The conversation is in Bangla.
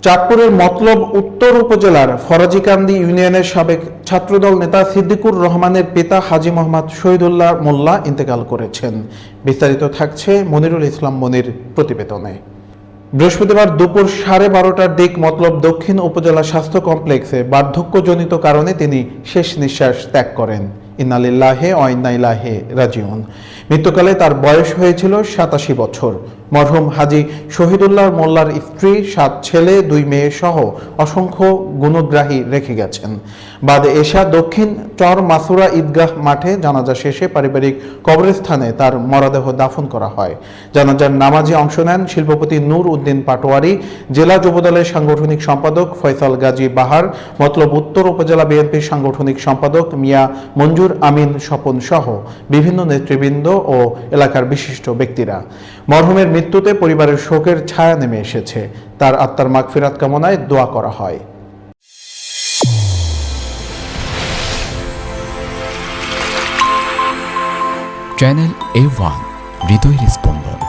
চাঁদপুরের মতলব উত্তর উপজেলার ফরাজিকান্দি ইউনিয়নের সাবেক ছাত্রদল নেতা সিদ্দিকুর রহমানের পিতা হাজী মোহাম্মদ শহীদুল্লাহ মোল্লা ইন্তেকাল করেছেন। বিস্তারিত থাকছে মনিরুল ইসলাম মনির প্রতিবেদনে। বৃহস্পতিবার দুপুর 12:30টার দিক মতলব দক্ষিণ উপজেলা স্বাস্থ্য কমপ্লেক্সে বার্ধক্যজনিত কারণে তিনি শেষ নিঃশ্বাস ত্যাগ করেন। ইন্না লিল্লাহি ওয়া ইন্না ইলাইহি রাজিউন। মৃত্যুকালে তার বয়স হয়েছিল 87 বছর। মরহুম হাজী শহীদুল্লাহ মোল্লার স্ত্রী, 7 ছেলে 2 মেয়ে সহ অসংখ্য গুণগ্রাহী রেখে গেছেন। বাদে এশা দক্ষিণ চর মাসুরা ঈদগাহ মাঠে জানাজা শেষে পারিবারিক কবরস্থানে তার মরদেহ দাফন করা হয়। জানাজার নামাজে অংশ নেন শিল্পপতি নূর উদ্দিন পাটোয়ারি, জেলা যুবদলের সাংগঠনিক সম্পাদক ফয়সাল গাজী বাহার, মতলব উত্তর উপজেলা বিএনপির সাংগঠনিক সম্পাদক মিয়া মঞ্জুর আমিন স্বপন সহ বিভিন্ন নেতৃবৃন্দ ও এলাকার বিশিষ্ট ব্যক্তিরা। মরহুমের মৃত্যুতে পরিবারের শোকের ছায়া নেমে এসেছে। তার আত্মার মাগফিরাত কামনায় দোয়া করা হয়। চ্যানেল A1 হৃদয়ের স্পন্দন।